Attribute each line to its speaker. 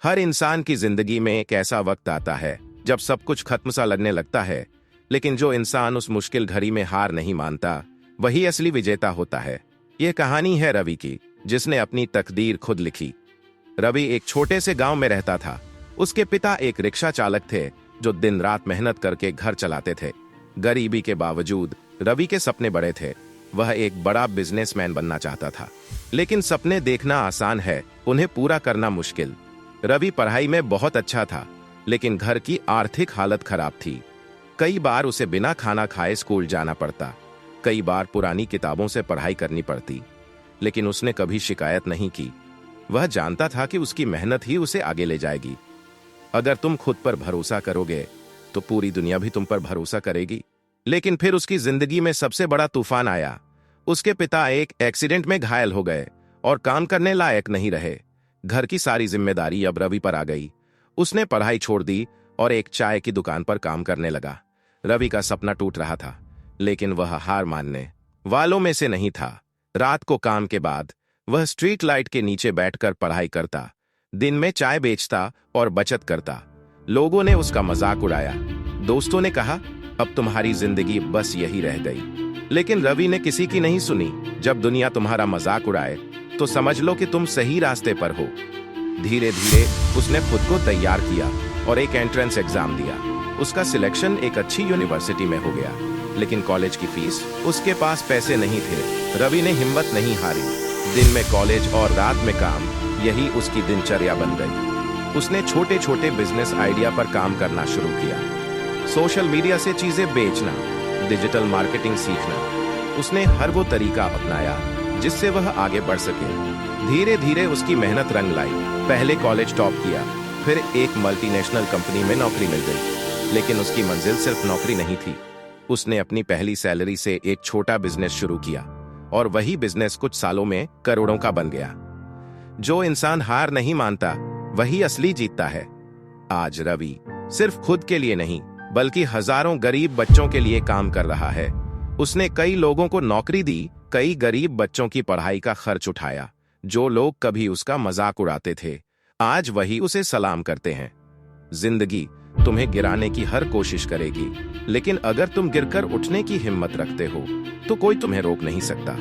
Speaker 1: हर इंसान की जिंदगी में एक ऐसा वक्त आता है जब सब कुछ खत्म सा लगने लगता है, लेकिन जो इंसान उस मुश्किल घड़ी में हार नहीं मानता, वही असली विजेता होता है। यह कहानी है रवि की, जिसने अपनी तकदीर खुद लिखी। रवि एक छोटे से गांव में रहता था। उसके पिता एक रिक्शा चालक थे जो दिन रात मेहनत करके घर चलाते थे। गरीबी के बावजूद रवि के सपने बड़े थे। वह एक बड़ा बिजनेसमैन बनना चाहता था, लेकिन सपने देखना आसान है, उन्हें पूरा करना मुश्किल। रवि पढ़ाई में बहुत अच्छा था, लेकिन घर की आर्थिक हालत खराब थी। कई बार उसे बिना खाना खाए स्कूल जाना पड़ता, कई बार पुरानी किताबों से पढ़ाई करनी पड़ती, लेकिन उसने कभी शिकायत नहीं की। वह जानता था कि उसकी मेहनत ही उसे आगे ले जाएगी। अगर तुम खुद पर भरोसा करोगे तो पूरी दुनिया भी तुम पर भरोसा करेगी। लेकिन फिर उसकी जिंदगी में सबसे बड़ा तूफान आया। उसके पिता एक एक्सीडेंट में घायल हो गए और काम करने लायक नहीं रहे। घर की सारी जिम्मेदारी अब रवि पर आ गई। उसने पढ़ाई छोड़ दी और एक चाय की दुकान पर काम करने लगा। रवि का सपना टूट रहा था, लेकिन वह हार मानने वालों में से नहीं था। रात को काम के बाद वह स्ट्रीट लाइट के नीचे बैठकर पढ़ाई करता, दिन में चाय बेचता और बचत करता। लोगों ने उसका मजाक उड़ाया। दोस्तों ने कहा, अब तुम्हारी जिंदगी बस यही रह गई। लेकिन रवि ने किसी की नहीं सुनी। जब दुनिया तुम्हारा मजाक उड़ाए तो समझ लो कि तुम सही रास्ते पर हो। धीरे धीरे उसने खुद को तैयार किया और एक एंट्रेंस एग्जाम दिया। उसका सिलेक्शन एक अच्छी यूनिवर्सिटी में हो गया, लेकिन कॉलेज की फीस, उसके पास पैसे नहीं थे। रवि ने हिम्मत नहीं हारी। दिन में कॉलेज और रात में काम, यही उसकी दिनचर्या बन गई। उसने छोटे छोटे बिजनेस आइडिया पर काम करना शुरू किया। सोशल मीडिया से चीजें बेचना, डिजिटल मार्केटिंग सीखना। उसने हर वो तरीका अपनाया जिससे वह आगे बढ़ सके। धीरे धीरे उसकी मेहनत रंग लाई। पहले कॉलेज टॉप किया, फिर एक मल्टीनेशनल कंपनी में नौकरी मिल गई। लेकिन उसकी मंजिल सिर्फ नौकरी नहीं थी। उसने अपनी पहली सैलरी से एक छोटा बिजनेस शुरू किया और वही बिजनेस कुछ सालों में करोड़ों का बन गया। जो इंसान हार नहीं मानता, वही असली जीतता है। आज रवि सिर्फ खुद के लिए नहीं, बल्कि हजारों गरीब बच्चों के लिए काम कर रहा है। उसने कई लोगों को नौकरी दी, कई गरीब बच्चों की पढ़ाई का खर्च उठाया। जो लोग कभी उसका मजाक उड़ाते थे, आज वही उसे सलाम करते हैं। जिंदगी तुम्हें गिराने की हर कोशिश करेगी, लेकिन अगर तुम गिरकर उठने की हिम्मत रखते हो तो कोई तुम्हें रोक नहीं सकता।